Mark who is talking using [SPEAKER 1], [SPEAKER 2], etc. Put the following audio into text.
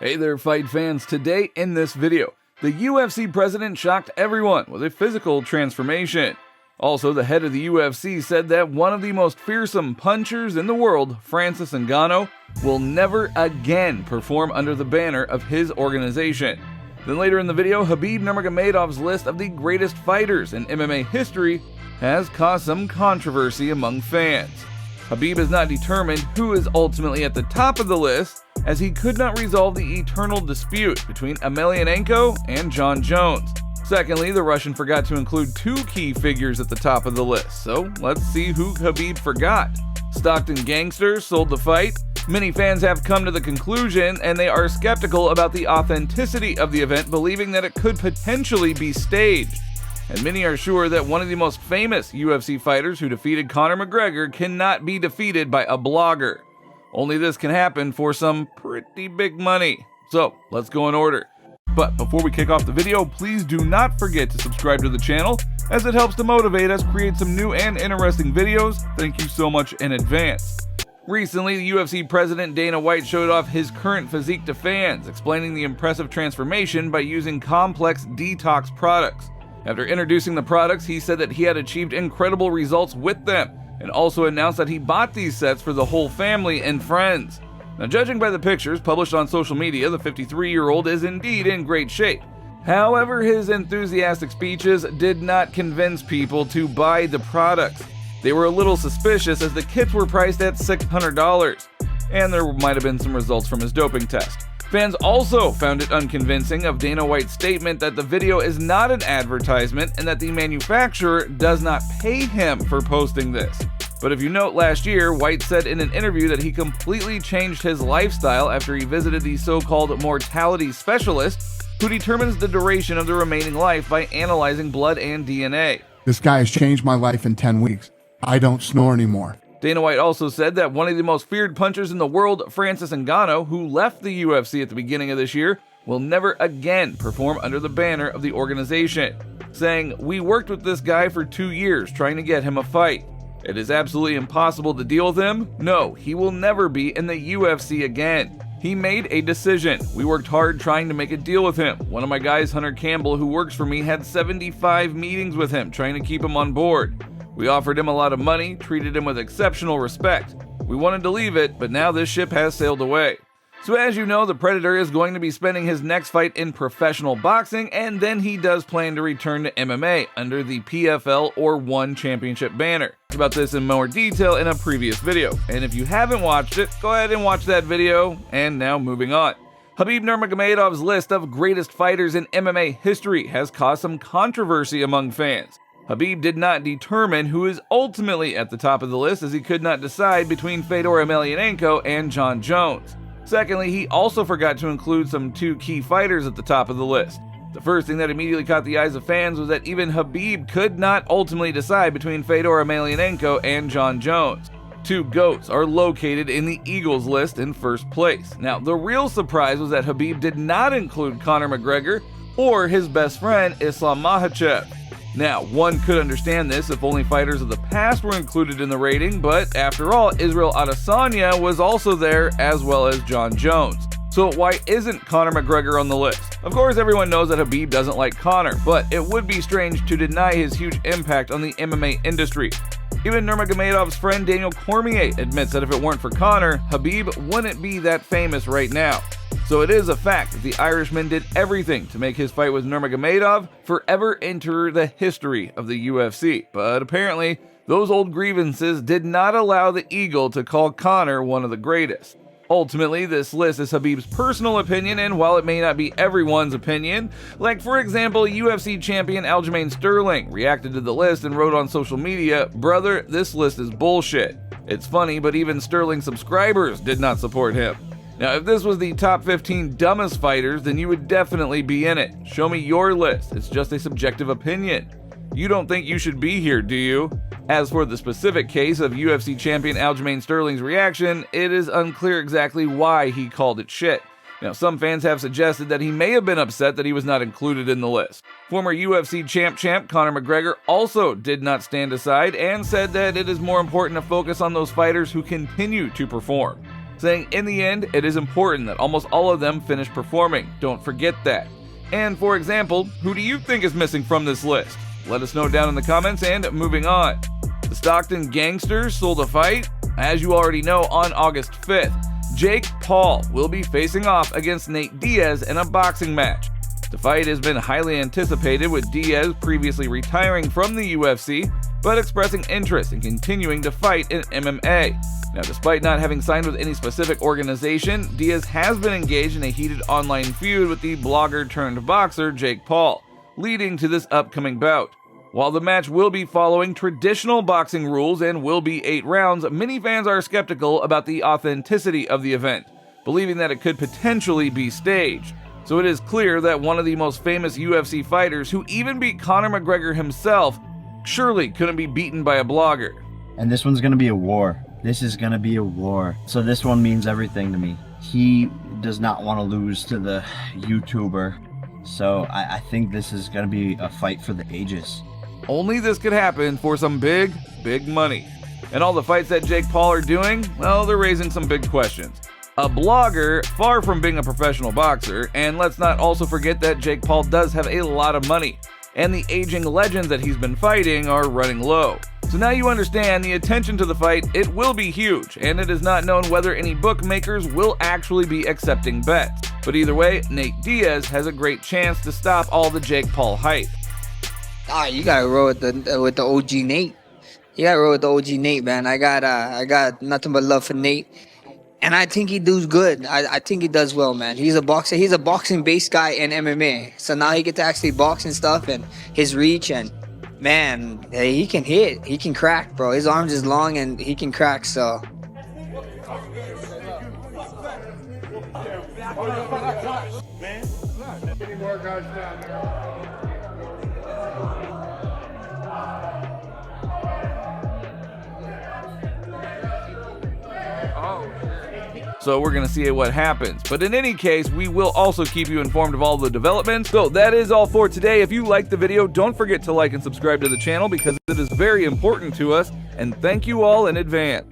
[SPEAKER 1] Hey there, fight fans. Today in this video, the UFC president shocked everyone with a physical transformation. Also, the head of the UFC said that one of the most fearsome punchers in the world, Francis Ngannou, will never again perform under the banner of his organization. Then later in the video, Khabib Nurmagomedov's list of the greatest fighters in MMA history has caused some controversy among fans. Khabib has not determined who is ultimately at the top of the list, as he could not resolve the eternal dispute between Emelianenko and Jones. Secondly, the Russian forgot to include two key figures at the top of the list, so let's see who Khabib forgot. Stockton gangster sold the fight. Many fans have come to the conclusion, and they are skeptical about the authenticity of the event, believing that it could potentially be staged. And many are sure that one of the most famous UFC fighters who defeated Conor McGregor cannot be defeated by a blogger. Only this can happen for some pretty big money. So, let's go in order. But before we kick off the video, please do not forget to subscribe to the channel, as it helps to motivate us create some new and interesting videos. Thank you so much in advance. Recently, the UFC president Dana White showed off his current physique to fans, explaining the impressive transformation by using complex detox products. After introducing the products, he said that he had achieved incredible results with them, and also announced that he bought these sets for the whole family and friends. Now, judging by the pictures published on social media, the 53-year-old is indeed in great shape. However, his enthusiastic speeches did not convince people to buy the products. They were a little suspicious, as the kits were priced at $600, and there might have been some results from his doping test. Fans also found it unconvincing of Dana White's statement that the video is not an advertisement and that the manufacturer does not pay him for posting this. But if you note, last year, White said in an interview that he completely changed his lifestyle after he visited the so-called mortality specialist, who determines the duration of the remaining life by analyzing blood and DNA.
[SPEAKER 2] This guy has changed my life in 10 weeks. I don't snore anymore.
[SPEAKER 1] Dana White also said that one of the most feared punchers in the world, Francis Ngannou, who left the UFC at the beginning of this year, will never again perform under the banner of the organization, saying, "We worked with this guy for 2 years trying to get him a fight. It is absolutely impossible to deal with him. No, he will never be in the UFC again. He made a decision. We worked hard trying to make a deal with him. One of my guys, Hunter Campbell, who works for me, had 75 meetings with him trying to keep him on board. We offered him a lot of money, treated him with exceptional respect. We wanted to leave it, but now this ship has sailed away." So as you know, the Predator is going to be spending his next fight in professional boxing, and then he does plan to return to MMA under the PFL or ONE Championship banner. About this in more detail in a previous video, and if you haven't watched it, go ahead and watch that video. And now moving on. Khabib Nurmagomedov's list of greatest fighters in MMA history has caused some controversy among fans. Khabib did not determine who is ultimately at the top of the list, as he could not decide between Fedor Emelianenko and Jones. Secondly, he also forgot to include some two key fighters at the top of the list. The first thing that immediately caught the eyes of fans was that even Khabib could not ultimately decide between Fedor Emelianenko and Jones. Two GOATs are located in the Eagles list in first place. Now, the real surprise was that Khabib did not include Conor McGregor or his best friend Islam Makhachev. Now, one could understand this if only fighters of the past were included in the rating, but after all, Israel Adesanya was also there, as well as Jones. So why isn't Conor McGregor on the list? Of course, everyone knows that Khabib doesn't like Conor, but it would be strange to deny his huge impact on the MMA industry. Even Nurmagomedov's friend Daniel Cormier admits that if it weren't for Conor, Khabib wouldn't be that famous right now. So it is a fact that the Irishman did everything to make his fight with Nurmagomedov forever enter the history of the UFC. But apparently, those old grievances did not allow the Eagle to call Conor one of the greatest. Ultimately, this list is Khabib's personal opinion, and while it may not be everyone's opinion, like for example, UFC champion Aljamain Sterling reacted to the list and wrote on social media, "Brother, this list is bullshit." It's funny, but even Sterling subscribers did not support him. Now, if this was the top 15 dumbest fighters, then you would definitely be in it. Show me your list. It's just a subjective opinion. You don't think you should be here, do you? As for the specific case of UFC champion Aljamain Sterling's reaction, it is unclear exactly why he called it shit. Now, some fans have suggested that he may have been upset that he was not included in the list. Former UFC champ Conor McGregor also did not stand aside and said that it is more important to focus on those fighters who continue to perform. saying in the end, it is important that almost all of them finish performing. Don't forget that. And for example, who do you think is missing from this list? Let us know down in the comments. And moving on. The Stockton gangster sold a fight. As you already know, on August 5th, Jake Paul will be facing off against Nate Diaz in a boxing match. The fight has been highly anticipated, with Diaz previously retiring from the UFC, but expressing interest in continuing to fight in MMA. Now, despite not having signed with any specific organization, Diaz has been engaged in a heated online feud with the blogger-turned-boxer Jake Paul, leading to this upcoming bout. While the match will be following traditional boxing rules and will be 8 rounds, many fans are skeptical about the authenticity of the event, believing that it could potentially be staged. So it is clear that one of the most famous UFC fighters, who even beat Conor McGregor himself, surely couldn't be beaten by a blogger.
[SPEAKER 3] And this one's gonna be a war. This is gonna be a war. So this one means everything to me. He does not want to lose to the YouTuber. So I think this is gonna be a fight for the ages.
[SPEAKER 1] Only this could happen for some big, big money. And all the fights that Jake Paul are doing, well, they're raising some big questions. A blogger, far from being a professional boxer, and let's not also forget that Jake Paul does have a lot of money, and the aging legends that he's been fighting are running low. So now you understand the attention to the fight. It will be huge, and it is not known whether any bookmakers will actually be accepting bets. But either way, Nate Diaz has a great chance to stop all the Jake Paul hype.
[SPEAKER 4] You gotta roll with the OG Nate. You gotta roll with the OG Nate, man. I got nothing but love for Nate, and I think he does good. I think he does well, man. He's a boxer. He's a boxing-based guy in MMA. So now he gets to actually box and stuff, and his reach, and man, he can hit. He can crack, bro. His arms is long, and he can crack. So.
[SPEAKER 1] So we're going to see what happens. But in any case, we will also keep you informed of all the developments. So that is all for today. If you liked the video, don't forget to like and subscribe to the channel, because it is very important to us. And thank you all in advance.